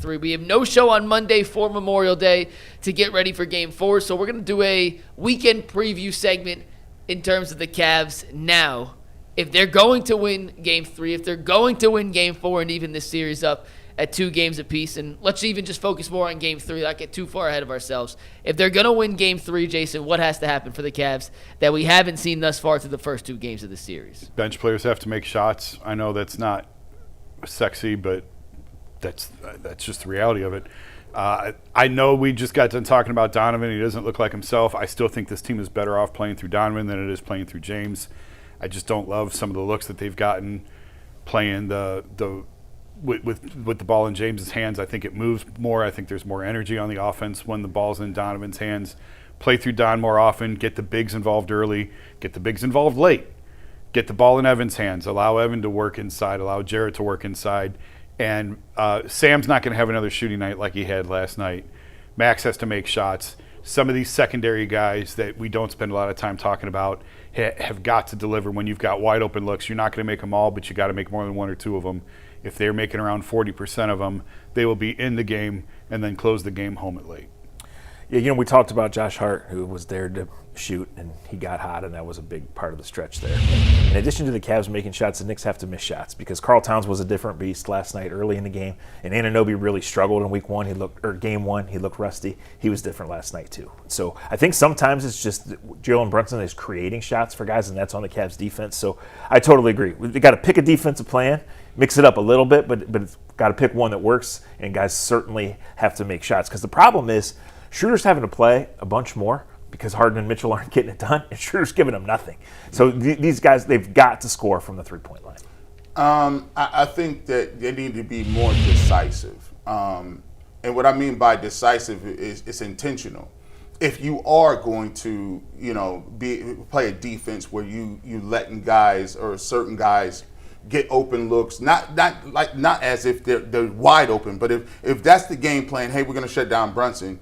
3. We have no show on Monday for Memorial Day to get ready for Game 4, so we're going to do a weekend preview segment in terms of the Cavs now. If they're going to win Game 3, if they're going to win Game 4 and even this series up at 2 games apiece, and let's even just focus more on Game 3, not get too far ahead of ourselves. If they're going to win Game 3, Jason, what has to happen for the Cavs that we haven't seen thus far through the first 2 games of the series? Bench players have to make shots. I know that's not sexy, but that's just the reality of it. I know we just got done talking about Donovan. He doesn't look like himself. I still think this team is better off playing through Donovan than it is playing through James. I just don't love some of the looks that they've gotten playing with the ball in James's hands. I think it moves more. I think there's more energy on the offense when the ball's in Donovan's hands. Play through Don more often. Get the bigs involved early. Get the bigs involved late. Get the ball in Evan's hands. Allow Evan to work inside. Allow Jarrett to work inside. And Sam's not going to have another shooting night like he had last night. Max has to make shots. Some of these secondary guys that we don't spend a lot of time talking about have got to deliver when you've got wide open looks. You're not going to make them all, but you got to make more than 1 or 2 of them. If they're making around 40% of them, they will be in the game and then close the game home at late. Yeah, we talked about Josh Hart, who was there to shoot, and he got hot, and that was a big part of the stretch there. In addition to the Cavs making shots, the Knicks have to miss shots because Karl Towns was a different beast last night early in the game, and Anunoby really struggled in Game 1. He looked rusty. He was different last night too. So I think sometimes it's just Jalen Brunson is creating shots for guys, and that's on the Cavs defense. So I totally agree. We've got to pick a defensive plan, mix it up a little bit, but it's got to pick one that works, and guys certainly have to make shots because the problem is Schroeder's having to play a bunch more because Harden and Mitchell aren't getting it done, and Schroeder's giving them nothing. So these guys, they've got to score from the three-point line. I think that they need to be more decisive. And what I mean by decisive is it's intentional. If you are going to, play a defense where you letting guys or certain guys get open looks, not as if they're wide open, but if that's the game plan, hey, we're going to shut down Brunson,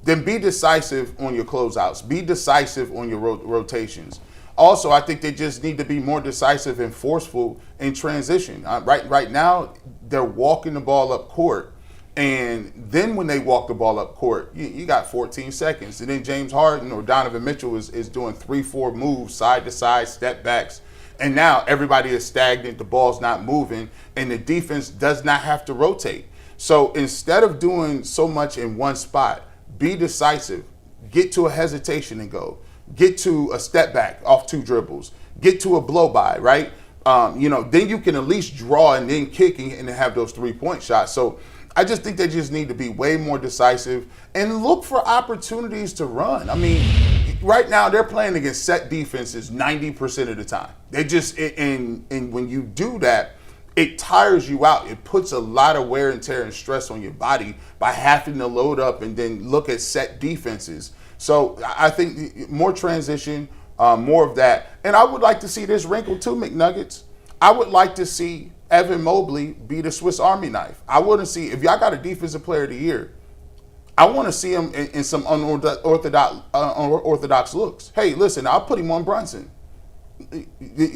then be decisive on your closeouts. Be decisive on your rotations. Also, I think they just need to be more decisive and forceful in transition. Right now, they're walking the ball up court, and then when they walk the ball up court, you got 14 seconds. And then James Harden or Donovan Mitchell is doing 3-4 moves, side to side, step backs. And now everybody is stagnant, the ball's not moving, and the defense does not have to rotate. So instead of doing so much in one spot, be decisive. Get to a hesitation and go. Get to a step back off 2 dribbles. Get to a blow by, right? Then you can at least draw and then kick and have those 3-point shots. So I just think they just need to be way more decisive and look for opportunities to run. I mean, right now they're playing against set defenses 90% of the time. They just and when you do that, it tires you out. It puts a lot of wear and tear and stress on your body by having to load up and then look at set defenses. So I think more transition, more of that. And I would like to see this wrinkle too, McNuggets. I would like to see Evan Mobley be the Swiss Army knife. I want to see, if y'all got a defensive player of the year, I want to see him in some unorthodox looks. Hey, listen, I'll put him on Brunson.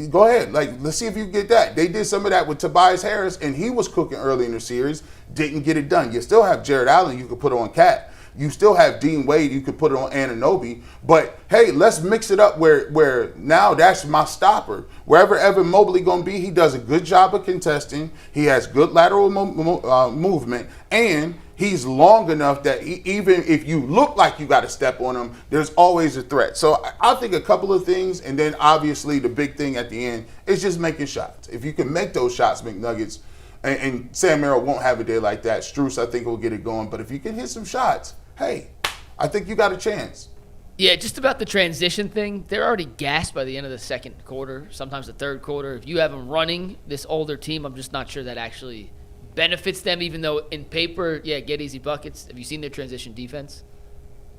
Go ahead. Let's see if you get that. They did some of that with Tobias Harris, and he was cooking early in the series. Didn't get it done. You still have Jared Allen you could put on Cat. You still have Dean Wade you could put it on Anunoby. But, hey, let's mix it up where now that's my stopper. Wherever Evan Mobley going to be, he does a good job of contesting. He has good lateral movement, and he's long enough that even if you look like you got to step on him, there's always a threat. So I think a couple of things, and then obviously the big thing at the end is just making shots. If you can make those shots, McNuggets, and Sam Merrill won't have a day like that. Strus, I think, will get it going. But if you can hit some shots, hey, I think you got a chance. Yeah, just about the transition thing, they're already gassed by the end of the second quarter, sometimes the third quarter. If you have them running, this older team, I'm just not sure that actually benefits them, even though in paper, yeah, get easy buckets. Have you seen their transition defense?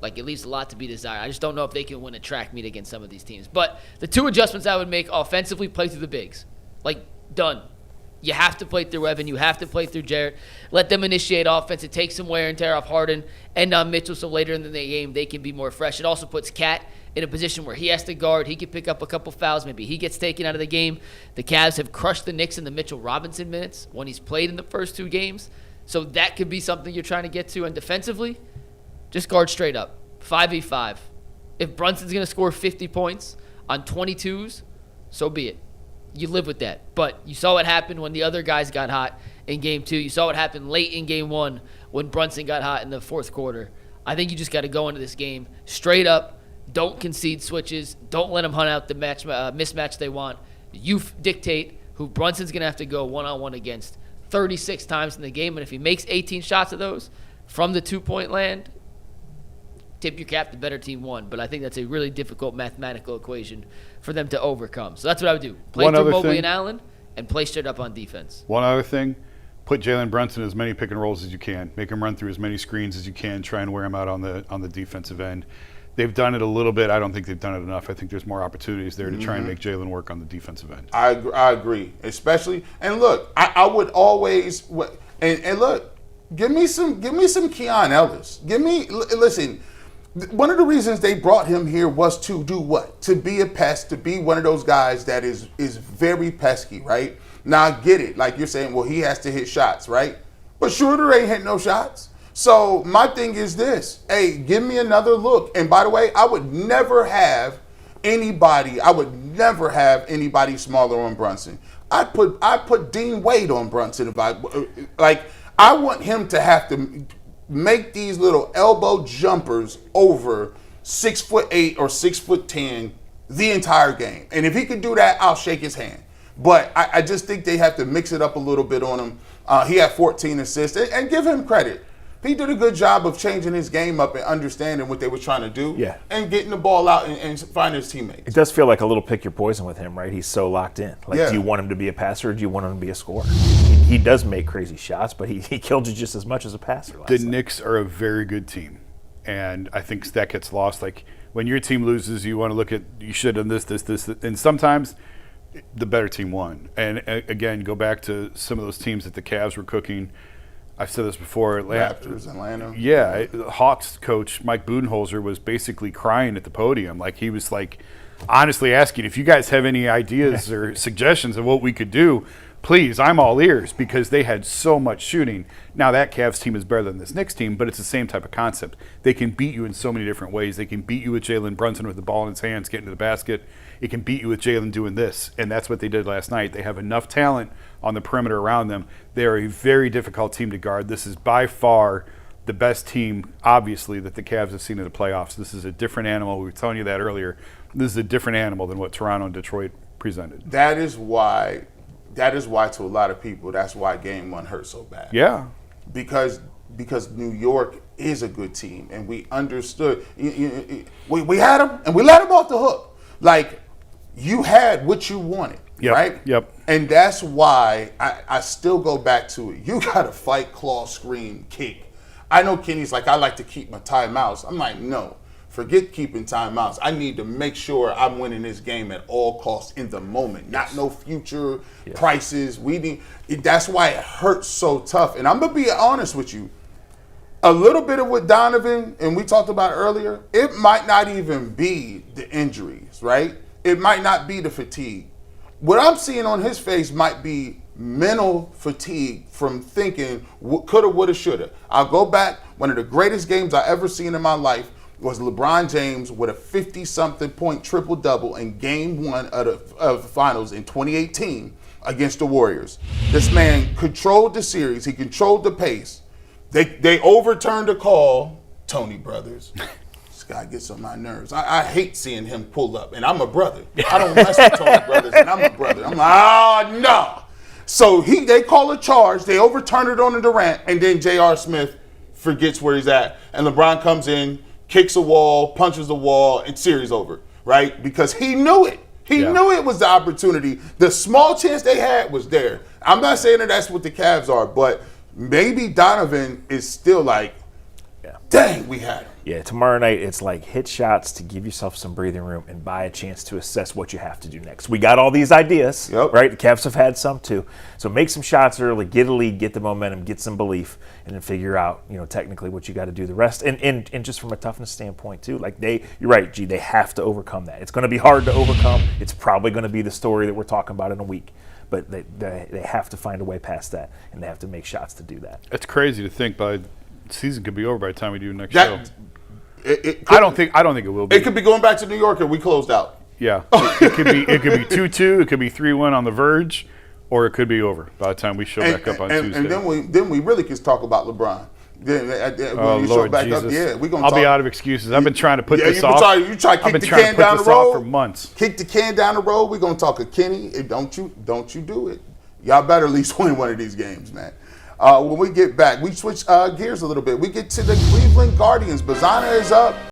It leaves a lot to be desired. I just don't know if they can win a track meet against some of these teams. But the 2 adjustments I would make offensively, play through the bigs. Done. You have to play through Evan. You have to play through Jarrett. Let them initiate offense. It takes some wear and tear off Harden and Mitchell, so later in the game they can be more fresh. It also puts Cat in a position where he has to guard. He could pick up a couple fouls. Maybe he gets taken out of the game. The Cavs have crushed the Knicks in the Mitchell Robinson minutes when he's played in the first 2 games. So that could be something you're trying to get to. And defensively, just guard straight up. 5v5. If Brunson's going to score 50 points on 22s, so be it. You live with that. But you saw what happened when the other guys got hot in Game 2. You saw what happened late in Game 1 when Brunson got hot in the fourth quarter. I think you just got to go into this game straight up. Don't concede switches. Don't let them hunt out the mismatch they want. You dictate who Brunson's going to have to go one-on-one against 36 times in the game. And if he makes 18 shots of those from the two-point land, tip your cap, the better team won. But I think that's a really difficult mathematical equation for them to overcome. So that's what I would do. Play through Mobley and Allen and play straight up on defense. One other thing, put Jalen Brunson in as many pick and rolls as you can. Make him run through as many screens as you can. Try and wear him out on the defensive end. They've done it a little bit. I don't think they've done it enough. I think there's more opportunities there to try and make Jalen work on the defensive end. I agree, especially. And look, I would always and look, give me some Keon Ellis. Listen. One of the reasons they brought him here was to do what? To be a pest, to be one of those guys that is very pesky, right? Now, I get it. Like you're saying, well, he has to hit shots, right? But Schroeder ain't hit no shots. So my thing is this. Hey, give me another look. And by the way, I would never have anybody smaller on Brunson. I put Dean Wade on Brunson. I want him to have to make these little elbow jumpers over 6'8" or 6'10" the entire game. And if he could do that, I'll shake his hand. But I just think they have to mix it up a little bit on him. He had 14 assists, and give him credit. He did a good job of changing his game up and understanding what they were trying to do, and getting the ball out and finding his teammates. It does feel like a little pick your poison with him, right? He's so locked in. Do you want him to be a passer or do you want him to be a scorer? He does make crazy shots, but he killed you just as much as a passer last night. Knicks are a very good team, and I think that gets lost. Like, when your team loses, you want to look at, you should have done this, and sometimes the better team won. And again, go back to some of those teams that the Cavs were cooking. I've said this before. Raptors, Atlanta. Yeah, Hawks coach Mike Budenholzer was basically crying at the podium. Like, he was like honestly asking, if you guys have any ideas or suggestions of what we could do, please, I'm all ears, because they had so much shooting. Now, that Cavs team is better than this Knicks team, but it's the same type of concept. They can beat you in so many different ways. They can beat you with Jalen Brunson with the ball in his hands, getting to the basket. It can beat you with Jalen doing this, and that's what they did last night. They have enough talent on the perimeter around them. They are a very difficult team to guard. This is by far the best team, obviously, that the Cavs have seen in the playoffs. This is a different animal. We were telling you that earlier. This is a different animal than what Toronto and Detroit presented. That is why to a lot of people, that's why Game 1 hurt so bad. Yeah. Because New York is a good team, and we understood. We had them, and we let them off the hook. Like, you had what you wanted, right? Yep. And that's why I still go back to it. You got to fight, claw, scream, kick. I know Kenny's like, I like to keep my timeouts. I'm like, no. Forget keeping timeouts. I need to make sure I'm winning this game at all costs in the moment, not no future prices. That's why it hurts so tough. And I'm going to be honest with you. A little bit of what Donovan, and we talked about earlier, it might not even be the injuries, right? It might not be the fatigue. What I'm seeing on his face might be mental fatigue from thinking coulda, woulda, shoulda. I'll go back. One of the greatest games I ever seen in my life was LeBron James with a 50-something point triple-double in Game 1 of the finals in 2018 against the Warriors. This man controlled the series. He controlled the pace. They overturned a call, Tony Brothers. This guy gets on my nerves. I hate seeing him pull up, and I'm a brother. I don't mess with Tony Brothers, and I'm a brother. I'm like, no. So they call a charge. They overturn it on the Durant, and then J.R. Smith forgets where he's at. And LeBron comes in, kicks a wall, punches the wall, and series over, right? Because he knew it. He knew it was the opportunity. The small chance they had was there. I'm not saying that that's what the Cavs are, but maybe Donovan is still like, dang, we had him. Yeah, tomorrow night it's like hit shots to give yourself some breathing room and buy a chance to assess what you have to do next. We got all these ideas, right? The Cavs have had some too. So make some shots early, get a lead, get the momentum, get some belief, and then figure out, technically what you got to do the rest. And just from a toughness standpoint too, like you're right, they have to overcome that. It's going to be hard to overcome. It's probably going to be the story that we're talking about in a week. but they have to find a way past that, and they have to make shots to do that. It's crazy to think the season could be over by the time we do next That- show. I don't think it will be. It could be going back to New York, and we closed out. Yeah, it could be 2-2. It could be 3-1 on the verge, or it could be over by the time we show back up on Tuesday. And then we really can talk about LeBron. Then when you show Lord back Jesus! up, yeah, we're gonna. I'll be out of excuses. I've been trying to put this off. You try to I've kick been the trying can to put down the this off road for months. Kick the can down the road. We're gonna talk a Kenny. Don't you do it? Y'all better at least win one of these games, man. When we get back, we switch gears a little bit. We get to the Cleveland Guardians. Bazana is up.